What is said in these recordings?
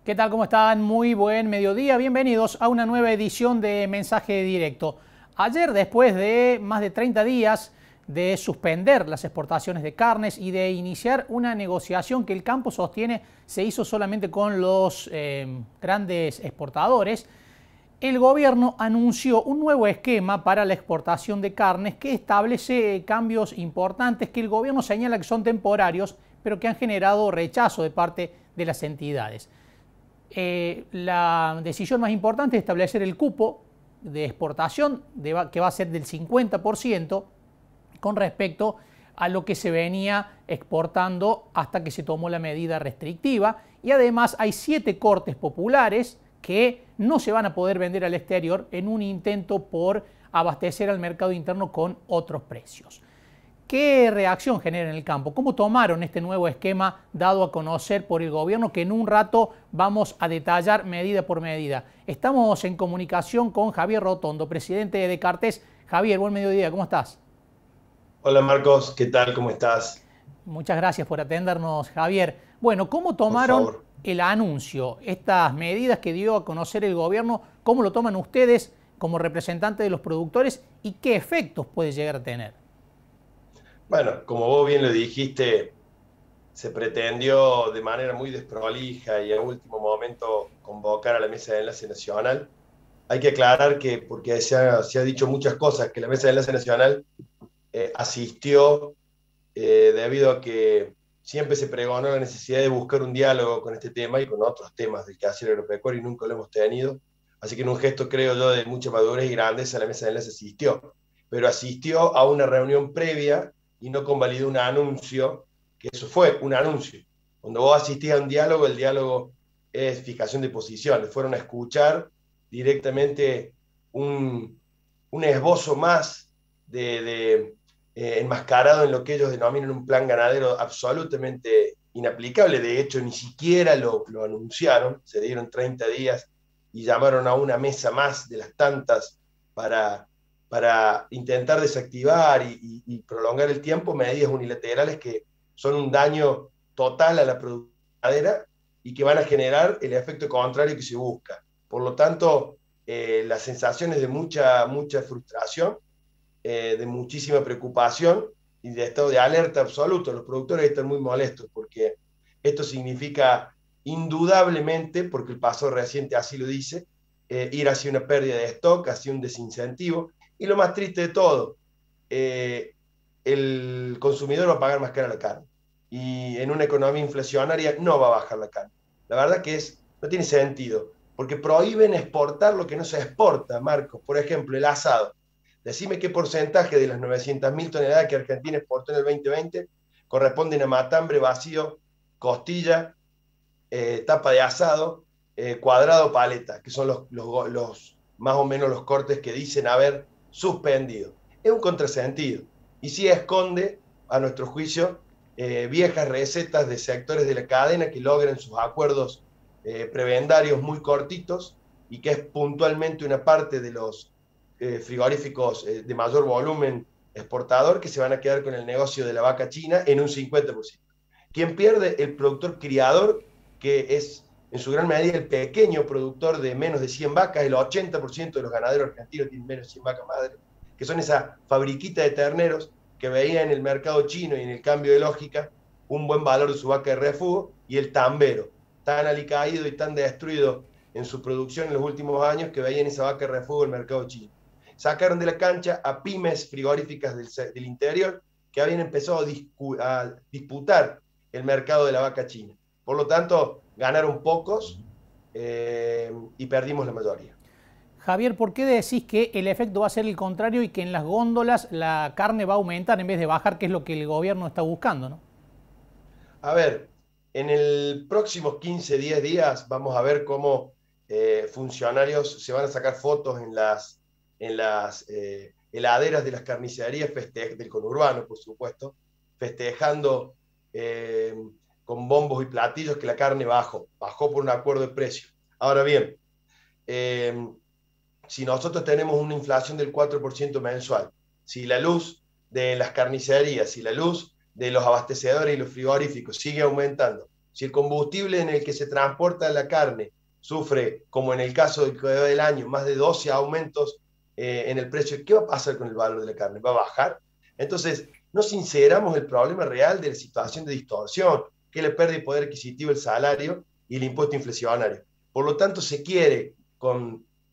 ¿Qué tal? ¿Cómo están? Muy buen mediodía. Bienvenidos a una nueva edición de Mensaje Directo. Ayer, después de más de 30 días de suspender las exportaciones de carnes y de iniciar una negociación que el campo sostiene se hizo solamente con los grandes exportadores, el gobierno anunció un nuevo esquema para la exportación de carnes que establece cambios importantes que el gobierno señala que son temporarios, pero que han generado rechazo de parte de las entidades. La decisión más importante es establecer el cupo de exportación que va a ser del 50% con respecto a lo que se venía exportando hasta que se tomó la medida restrictiva, y además hay 7 cortes populares que no se van a poder vender al exterior en un intento por abastecer al mercado interno con otros precios. ¿Qué reacción genera en el campo? ¿Cómo tomaron este nuevo esquema dado a conocer por el gobierno, que en un rato vamos a detallar medida por medida? Estamos en comunicación con Javier Rotondo, presidente de Cartes. Javier, buen mediodía, ¿cómo estás? Hola Marcos, ¿qué tal? ¿Cómo estás? Muchas gracias por atendernos, Javier. Bueno, ¿cómo Por tomaron favor. el anuncio, estas medidas que dio a conocer el gobierno? ¿Cómo lo toman ustedes como representantes de los productores y qué efectos puede llegar a tener? Bueno, como vos bien lo dijiste, se pretendió de manera muy desprolija y a último momento convocar a la Mesa de Enlace Nacional. Hay que aclarar que, porque se ha dicho muchas cosas, que la Mesa de Enlace Nacional asistió debido a que siempre se pregonó la necesidad de buscar un diálogo con este tema y con otros temas del quehacer agropecuario y nunca lo hemos tenido. Así que en un gesto, creo yo, de mucha madurez y grandeza, la Mesa de Enlace asistió. Pero asistió a una reunión previa y no convalidó un anuncio, que eso fue un anuncio. Cuando vos asistís a un diálogo, el diálogo es fijación de posiciones. Fueron a escuchar directamente un esbozo más de enmascarado en lo que ellos denominan un plan ganadero absolutamente inaplicable. De hecho, ni siquiera lo anunciaron, se dieron 30 días y llamaron a una mesa más de las tantas para intentar desactivar y prolongar el tiempo medidas unilaterales que son un daño total a la producción y que van a generar el efecto contrario que se busca. Por lo tanto, las sensaciones de mucha frustración, de muchísima preocupación y de estado de alerta absoluto. Los productores están muy molestos porque esto significa indudablemente, porque el paso reciente así lo dice, ir hacia una pérdida de stock, hacia un desincentivo. Y lo más triste de todo, eh, el consumidor va a pagar más cara la carne. Y en una economía inflacionaria no va a bajar la carne. La verdad que no tiene sentido, porque prohíben exportar lo que no se exporta, Marcos. Por ejemplo, el asado. Decime qué porcentaje de las 900.000 toneladas que Argentina exportó en el 2020 corresponden a matambre, vacío, costilla, tapa de asado, cuadrado, paleta, que son más o menos los cortes que dicen haber suspendido. Es un contrasentido. Y sí esconde, a nuestro juicio, viejas recetas de sectores de la cadena que logran sus acuerdos prebendarios muy cortitos y que es puntualmente una parte de los frigoríficos de mayor volumen exportador que se van a quedar con el negocio de la vaca china en un 50%. ¿Quién pierde? El productor criador, que es en su gran medida el pequeño productor de menos de 100 vacas. El 80% de los ganaderos argentinos tienen menos de 100 vacas madres, que son esa fabriquita de terneros que veía en el mercado chino y en el cambio de lógica un buen valor de su vaca de refugio, y el tambero, tan alicaído y tan destruido en su producción en los últimos años, que veía en esa vaca de refugio el mercado chino. Sacaron de la cancha a pymes frigoríficas del interior que habían empezado a disputar el mercado de la vaca china. Por lo tanto, ganaron pocos y perdimos la mayoría. Javier, ¿por qué decís que el efecto va a ser el contrario y que en las góndolas la carne va a aumentar en vez de bajar, que es lo que el gobierno está buscando, ¿no? A ver, en el próximos 15, 10 días vamos a ver cómo funcionarios se van a sacar fotos en las heladeras de las carnicerías del conurbano, por supuesto, festejando eh, con bombos y platillos que la carne bajó por un acuerdo de precio. Ahora bien, eh, si nosotros tenemos una inflación del 4% mensual, si la luz de las carnicerías, si la luz de los abastecedores y los frigoríficos sigue aumentando, Si el combustible en el que se transporta la carne sufre, como en el caso del año, más de 12 aumentos en el precio, ¿qué va a pasar con el valor de la carne? ¿Va a bajar? Entonces, no sinceramos el problema real de la situación de distorsión, que le pierde poder adquisitivo el salario y el impuesto inflacionario. Por lo tanto, se quiere,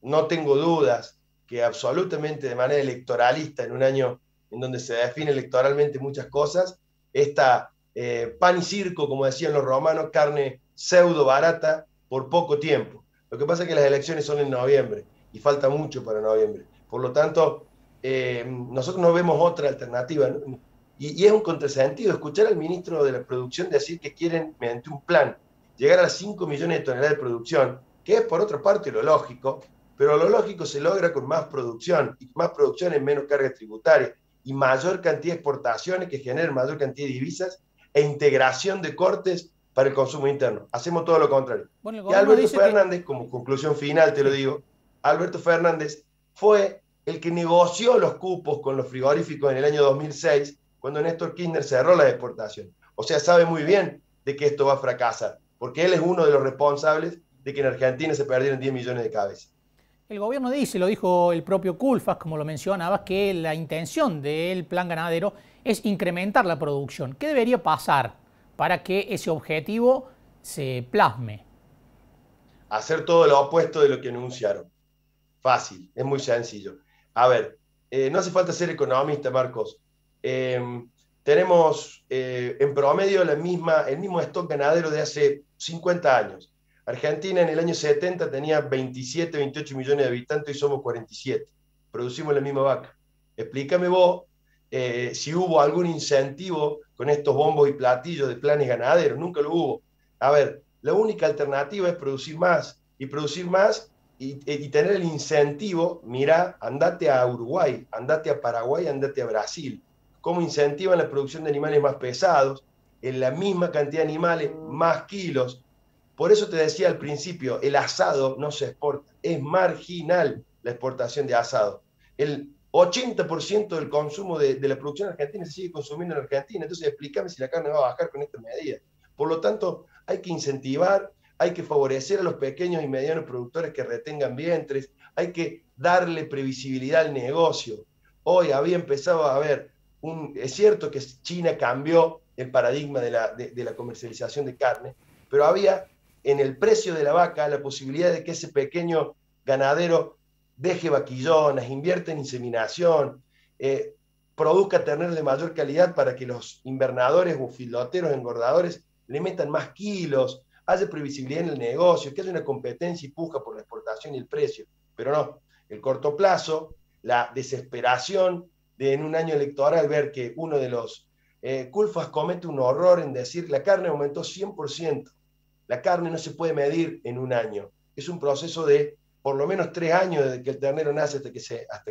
no tengo dudas, que absolutamente de manera electoralista, en un año en donde se define electoralmente muchas cosas, esta pan y circo, como decían los romanos, carne pseudo barata por poco tiempo. Lo que pasa es que las elecciones son en noviembre y falta mucho para noviembre. Por lo tanto, nosotros no vemos otra alternativa, ¿no? Y es un contrasentido escuchar al ministro de la Producción decir que quieren, mediante un plan, llegar a 5 millones de toneladas de producción, que es por otra parte lo lógico, pero lo lógico se logra con más producción, y más producción en menos carga tributaria, y mayor cantidad de exportaciones que generen mayor cantidad de divisas, e integración de cortes para el consumo interno. Hacemos todo lo contrario. Bueno, el Y gobierno Alberto dice que... Fernández, como conclusión final te lo Sí. digo, Alberto Fernández fue el que negoció los cupos con los frigoríficos en el año 2006, cuando Néstor Kirchner cerró la exportación. O sea, sabe muy bien de que esto va a fracasar, porque él es uno de los responsables de que en Argentina se perdieron 10 millones de cabezas. El gobierno dice, lo dijo el propio Culfas, como lo mencionabas, que la intención del plan ganadero es incrementar la producción. ¿Qué debería pasar para que ese objetivo se plasme? Hacer todo lo opuesto de lo que anunciaron. Fácil, es muy sencillo. A ver, no hace falta ser economista, Marcos. Eh, tenemos en promedio el mismo stock ganadero de hace 50 años. Argentina en el año 70 tenía 27, 28 millones de habitantes y somos 47. Producimos la misma vaca. Explícame vos si hubo algún incentivo con estos bombos y platillos de planes ganaderos. Nunca lo hubo. A ver, la única alternativa es producir más y tener el incentivo. Mira, andate a Uruguay, andate a Paraguay, andate a Brasil. ¿Cómo incentivan la producción de animales más pesados? En la misma cantidad de animales, más kilos. Por eso te decía al principio, el asado no se exporta, es marginal la exportación de asado. El 80% del consumo de la producción argentina se sigue consumiendo en Argentina, entonces explícame si la carne va a bajar con esta medida. Por lo tanto, hay que incentivar, hay que favorecer a los pequeños y medianos productores que retengan vientres, hay que darle previsibilidad al negocio. Hoy había empezado a haber, es cierto que China cambió el paradigma de la comercialización de carne, pero había en el precio de la vaca la posibilidad de que ese pequeño ganadero deje vaquillonas, invierta en inseminación, produzca terneros de mayor calidad para que los invernadores o filoteros engordadores le metan más kilos, haya previsibilidad en el negocio, que haya una competencia y puja por la exportación y el precio. Pero no, el corto plazo, la desesperación de en un año electoral ver que uno de los Culfas comete un horror en decir la carne aumentó 100%. La carne no se puede medir en un año. Es un proceso de por lo menos 3 años desde que el ternero nace hasta que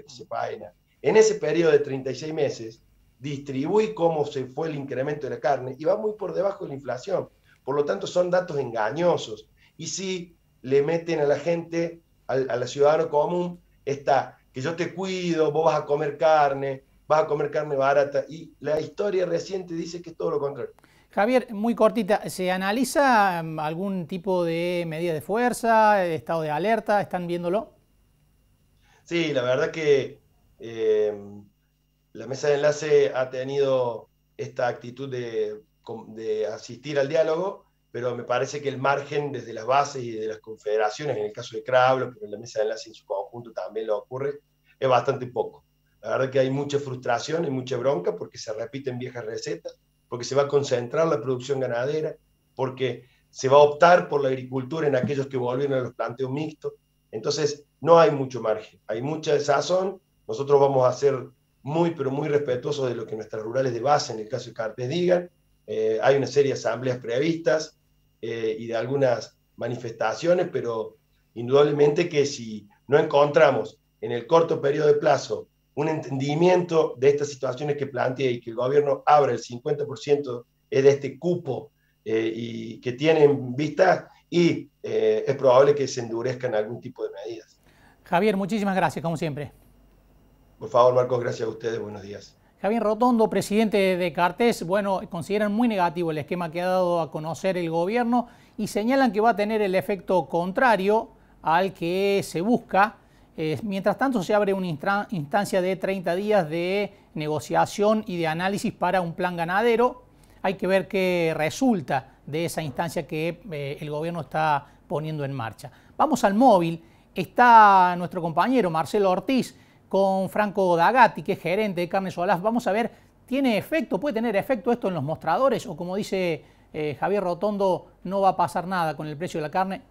se faena. En ese periodo de 36 meses, distribuí cómo se fue el incremento de la carne y va muy por debajo de la inflación. Por lo tanto, son datos engañosos. Y si le meten a la gente, a la ciudadano común, está que yo te cuido, vos vas a comer carne barata. Y la historia reciente dice que es todo lo contrario. Javier, muy cortita, ¿se analiza algún tipo de medida de fuerza, estado de alerta? ¿Están viéndolo? Sí, la verdad que la mesa de enlace ha tenido esta actitud de asistir al diálogo, pero me parece que el margen desde las bases y de las confederaciones, en el caso de Crablo, pero en la mesa de enlace en su conjunto también lo ocurre, es bastante poco. La verdad que hay mucha frustración y mucha bronca porque se repiten viejas recetas, porque se va a concentrar la producción ganadera, porque se va a optar por la agricultura en aquellos que volvieron a los planteos mixtos. Entonces, no hay mucho margen, hay mucha desazón. Nosotros vamos a ser muy, pero muy respetuosos de lo que nuestras rurales de base, en el caso de Carpes, digan. Hay una serie de asambleas previstas y de algunas manifestaciones, pero indudablemente que si no encontramos en el corto periodo de plazo un entendimiento de estas situaciones que plantea y que el gobierno abra el 50% de este cupo y que tiene en vista, y es probable que se endurezcan algún tipo de medidas. Javier, muchísimas gracias, como siempre. Por favor, Marcos, gracias a ustedes. Buenos días. Javier Rotondo, presidente de Cartés, bueno, consideran muy negativo el esquema que ha dado a conocer el gobierno y señalan que va a tener el efecto contrario al que se busca. Mientras tanto, se abre una instancia de 30 días de negociación y de análisis para un plan ganadero. Hay que ver qué resulta de esa instancia que el gobierno está poniendo en marcha. Vamos al móvil. Está nuestro compañero Marcelo Ortiz con Franco D'Agati, que es gerente de Carne Solás. Vamos a ver, ¿tiene efecto? ¿Puede tener efecto esto en los mostradores? O como dice Javier Rotondo, no va a pasar nada con el precio de la carne.